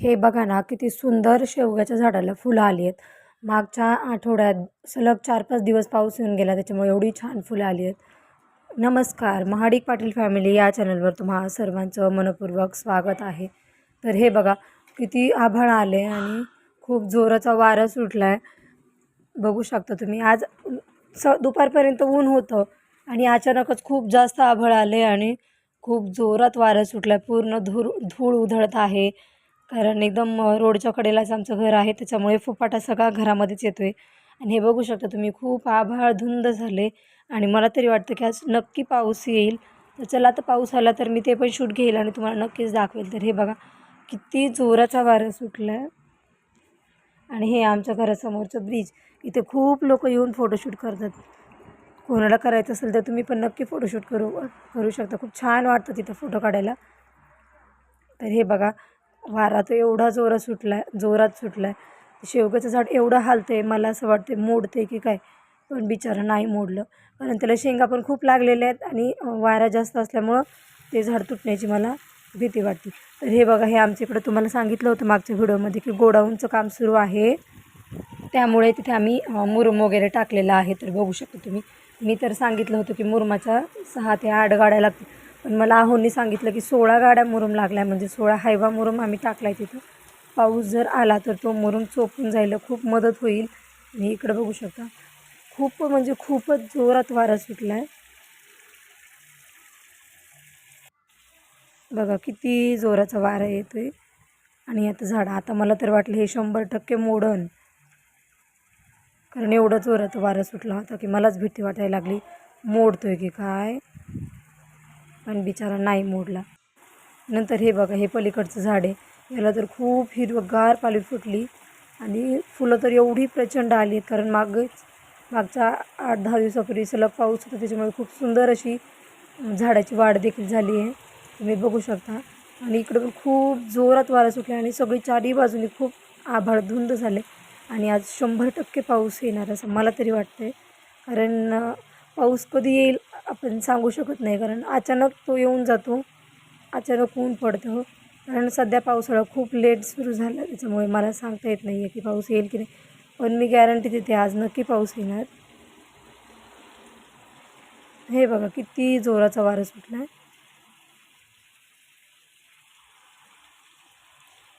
हे बघा ना, किती सुंदर शेवग्याच्या झाडाला फुलं आली आहेत. मागच्या आठवड्यात सलग 4-5 दिवस पाऊस येऊन गेला, त्याच्यामुळे एवढी छान फुलं आली आहेत. नमस्कार, महाडिक पाटील फॅमिली या चॅनलवर तुम्हा सर्वांचं मनपूर्वक स्वागत आहे. तर हे बघा, किती आभाळ आले आणि खूप जोराचा वारा सुटला आहे. बघू शकता तुम्ही. आज दुपारपर्यंत ऊन होतं आणि अचानकच खूप जास्त आभाळ आले आणि खूप जोरात वारा सुटला. पूर्ण धूळ उधळत आहे. कारण एकदम रोडच्या कडेलाच आमचं घर आहे, त्याच्यामुळे फुफाटा सगळा घरामध्येच येतो आहे. आणि हे बघू शकता तुम्ही, खूप आभाळ धुंद झाले आणि मला तरी वाटतं की आज नक्की पाऊस येईल. तर चला, आता पाऊस आला तर मी ते पण शूट घेईल आणि तुम्हाला नक्कीच दाखवेल. तर हे बघा, किती जोराचा वारा सुटला आहे. आणि हे आमच्या घरासमोरचं ब्रिज, इथे खूप लोक येऊन फोटोशूट करतात. कोणाला करायचं असेल तर तुम्ही पण नक्की फोटोशूट करू शकता. खूप छान वाटतं तिथं फोटो काढायला. तर हे बघा, वारा तर एवढा जोरात सुटला आहे. शेवग्याचं झाड एवढं हालतं आहे, मला असं वाटतं मोडते की काय, पण बिचारं नाही मोडलं. कारण त्याला शेंगा पण खूप लागलेल्या आहेत आणि वारा जास्त असल्यामुळं ते झाड तुटण्याची मला भीती वाटते. तर हे बघा, हे आमच्या इकडं तुम्हाला सांगितलं होतं मागच्या व्हिडिओमध्ये की गोडाऊनचं काम सुरू आहे, त्यामुळे तिथे आम्ही मुरुम वगैरे टाकलेला आहे. तर बघू शकता तुम्ही. मी तर सांगितलं होतं की मुरुमाच्या 6 ते 8 गाड्या लागतील, पण मला आहोंनी सांगितलं की 16 गाड्या मुरुम लागला आहे. म्हणजे 16 हायवा मुरुम आम्ही टाकला आहे तिथं. पाऊस जर आला तर तो मुरुम चोपून जायला खूप मदत होईल. आणि इकडं बघू शकता, म्हणजे खूपच जोरात वारा सुटला आहे. बघा, किती जोराचा वारा येतो आहे. आणि आता मला तर वाटलं हे 100% मोडन, कारण एवढं जोरात वारा सुटला होता की मलाच भीती वाटायला लागली, मोडतोय की काय. पण बिचारा नाही मोडला. नंतर हे बघा, हे पलीकडचं झाड आहे, याला तर खूप हिरवगार पालवी फुटली आणि फुलं तर एवढी प्रचंड आली आहेत. कारण मागच्या 8-10 दिवसापूर्वी सलग पाऊस होता, त्याच्यामुळे खूप सुंदर अशी झाडाची वाढ देखील झाली आहे, तुम्ही बघू शकता. आणि इकडं पण खूप जोरात वारा सुटला आणि सगळी चारही बाजूनी खूप आभाळ धुंद झाले. आणि आज 100% पाऊस येणार असं मला तरी वाटतं आहे. कारण पाऊस कधी येईल आपण सांगू शकत नाही, कारण अचानक तो येऊन जातो, अचानक ऊन पडतं. कारण सध्या पावसाळा खूप लेट सुरू झाला, त्याच्यामुळे मला सांगता येत नाही आहे की पाऊस येईल की नाही, पण मी गॅरंटी देते आज नक्की पाऊस येणार. हे बघा, किती जोराचा वारा सुटला आहे.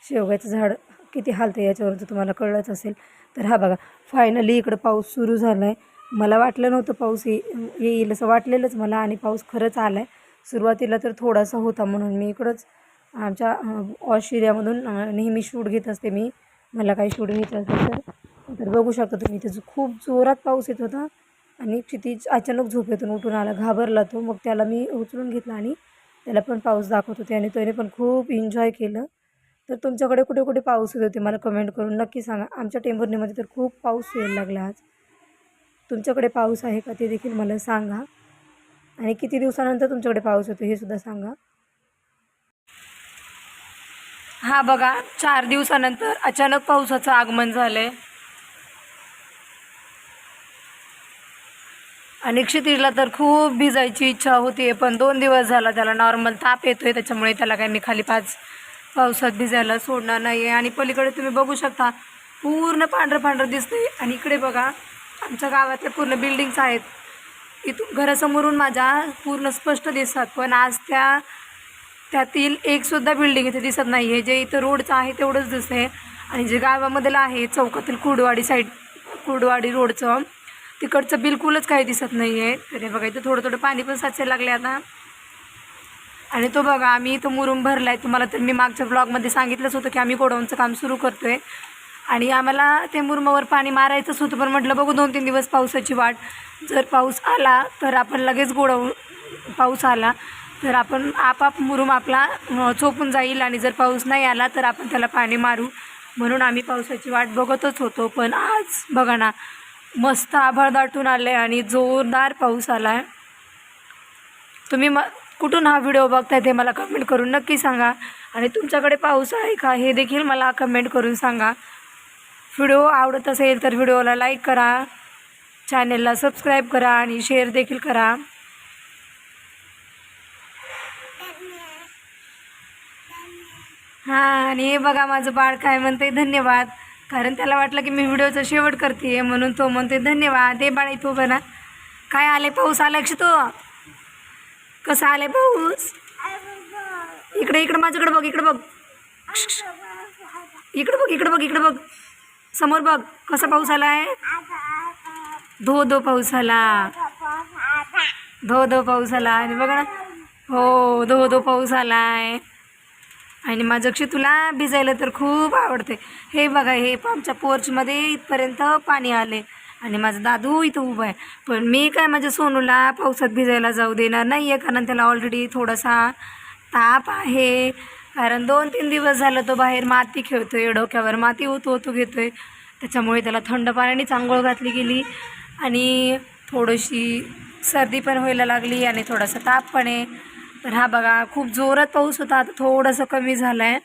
शेवग्याचं झाड किती हालतं याच्यावरून तर तुम्हाला कळलंच असेल. तर हा बघा, फायनली इकडं पाऊस सुरू झाला आहे. मला वाटलं नव्हतं पाऊस येईल असं वाटलेलंच मला, आणि पाऊस खरंच आला आहे. सुरुवातीला तर थोडासा होता, म्हणून मी इकडंच आमच्या ऑश एरियामधून नेहमी शूट घेत असते मी. मला काही शूट घ्यायचं असेल तर बघू शकता तुम्ही, त्याचं खूप जोरात पाऊस येत होता आणि क्षितिज अचानक झोपेतून उठून आला, घाबरला तो. मग त्याला मी उचलून घेतला आणि त्याला पण पाऊस दाखवत होते आणि त्याने पण खूप एन्जॉय केलं. तर तुमच्याकडे कुठे कुठे पाऊस येत होते मला कमेंट करून नक्की सांगा. आमच्या टेंभुर्णीमध्ये तर खूप पाऊस यायला लागला आज. तुमच्याकडे पाऊस आहे का ते देखील मला सांगा, आणि किती दिवसानंतर तुमच्याकडे पाऊस होतो हे सुद्धा सांगा. हा बघा, 4 दिवसानंतर अचानक पावसाचं आगमन झालंय. आणि क्षितिजला तर खूप भिजायची इच्छा होती, पण 2 दिवस झाला त्याला नॉर्मल ताप येतोय, त्याच्यामुळे त्याला काही मी खाली पावसात भिजायला सोडणार नाही आहे. आणि पलीकडे तुम्ही बघू शकता, पूर्ण पांढरं पांढरं दिसतंय. आणि इकडे बघा, आमच्या गावातल्या पूर्ण बिल्डिंग्स आहेत, इथून घरासमोरून माझ्या पूर्ण स्पष्ट दिसतात, पण आज त्यातील एकसुद्धा बिल्डिंग इथे दिसत नाही आहे. जे इथं रोडचं आहे तेवढंच दिसतं आहे. आणि जे गावामधलं आहे चौकातील कुर्डवाडी रोडचं, तिकडचं बिलकुलच काही दिसत नाही आहे. तर हे बघा, इथं थोडं थोडं पाणी पण साचायला लागले आता. आणि तो बघा, आम्ही इथं मुरुम भरला आहे. तुम्हाला तर मी मागच्या ब्लॉगमध्ये सांगितलंच होतं की आम्ही गोडाऊनचं काम सुरू करतो आहे आणि आम्हाला ते मुरुमावर पाणी मारायचंच होतं, पण म्हटलं बघू 2-3 दिवस पावसाची वाट. जर पाऊस आला तर आपण लगेच पाऊस आला तर आपण आपाप मुरुम आपला चोपून जाईल, आणि जर पाऊस नाही आला तर आपण त्याला पाणी मारू. म्हणून आम्ही पावसाची वाट बघतच होतो. पण आज बघा ना, मस्त आभाळ दाटून आले आणि जोरदार पाऊस आला आहे. तुम्ही कुठून हा व्हिडिओ बघताय ते मला कमेंट करून नक्की सांगा, आणि तुमच्याकडे पाऊस आहे का हे देखील मला कमेंट करून सांगा. व्हिडिओ आवडत असेल तर व्हिडिओला लाईक करा, चॅनेलला सबस्क्राईब करा आणि शेअर देखील करा. हां, आणि हे बघा माझं बाळ काय म्हणते धन्यवाद. कारण त्याला वाटलं की मी व्हिडिओचा शेवट करते म्हणून तो म्हणते धन्यवाद. हे बाळ इथं उभं ना. काय आले पाऊस आला की तो कसा आलाय पाऊस. इकडे इकडे माझ्याकडे बघ, इकडे बघ, इकडे बघ, इकडे बघ, इकडे बघ, समोर बघ कसा पाऊस आलाय. धो धो पाऊस आला, धो धो पाऊस आला. आणि बघा ना, हो धो धो पाऊस आलाय. आणि माझं तुला भिजायला तर खूप आवडते. हे बघा, हे आमच्या पोर्चमध्ये इथपर्यंत पाणी आले आणि माझा दादू इथं उभा आहे. पण मी काय माझ्या सोनूला पावसात भिजायला जाऊ देणार नाही आहे, कारण त्याला ऑलरेडी थोडासा ताप आहे. कारण 2-3 दिवस झालं तो बाहेर माती खेळतो आहे, डोक्यावर माती ओतू घेतो आहे. त्याच्यामुळे त्याला थंड पाण्यानेच आंघोळ घातली गेली आणि थोडीशी सर्दी पण व्हायला लागली आणि थोडासा ताप पण आहे. तर हा बघा, खूप जोरात पाऊस होता, आता थोडंसं कमी झालं आहे.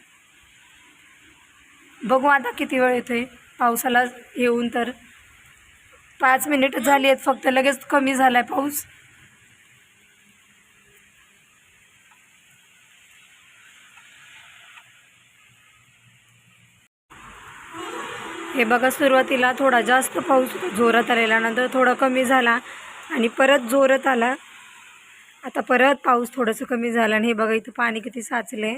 बघू आता किती वेळ येतो आहे पावसाला येऊन. तर 5 मिनिटं झाली आहेत फक्त, लगेच कमी झाला आहे पाऊस. हे बघा, सुरुवातीला थोडा जास्त पाऊस जोरात आलेला, नंतर थोडा कमी झाला आणि परत जोरात आला. आता परत पाऊस थोडंसं कमी झालं आणि हे बघा इथं पाणी किती साचले.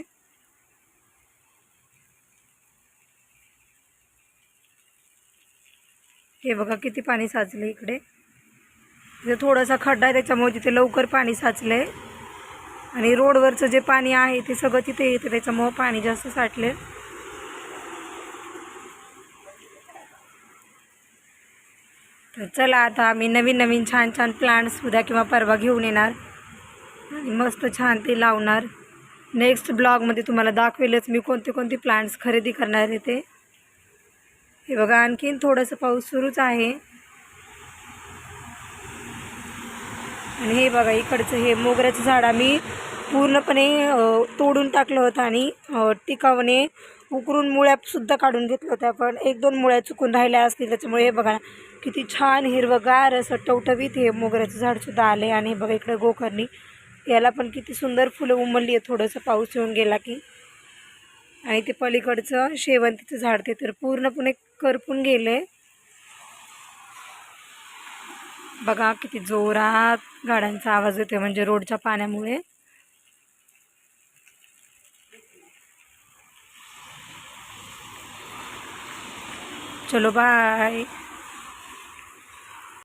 हे बघा किती पाणी साचले इकडे. तिथे थोडासा खड्डा आहे त्याच्यामुळे तिथे लवकर पाणी साचले आणि रोडवरचं जे पाणी आहे ते सगळं तिथे येतं, त्याच्यामुळं पाणी जास्त साठले. तर चला, आता आम्ही नवीन नवीन छान छान प्लांट्स उद्या किंवा परवा घेऊन येणार आणि मस्त छान ते लावणार. नेक्स्ट ब्लॉगमध्ये तुम्हाला दाखवेलच मी कोणते कोणते प्लांट्स खरेदी करणार आहे ते. हे बघा, आणखीन थोडंसं पाऊस सुरूच आहे. आणि हे बघा इकडचं हे मोगऱ्याचं झाड आम्ही पूर्णपणे तोडून टाकलं होतं आणि टिकावणे उकरून मुळ्यासुद्धा काढून घेतलं होत्या, पण 1-2 मुळ्या चुकून राहिल्या असतील. त्याच्यामुळे हे बघा किती छान हिरवंगार असं टवटवीत हे मोगऱ्याचं झाडसुद्धा आले. आणि बघा इकडे गोकर्णी, याला पण किती सुंदर फुलं उमलली आहेत थोडंसं पाऊस येऊन गेला की. आणि ते पलीकडचं शेवंतीचं झाड ते तर पूर्णपणे करपून गेले. बघा किती जोरात गाड्यांचा आवाज येतोय, म्हणजे रोडच्या पाण्यामुळे. चलो बाय.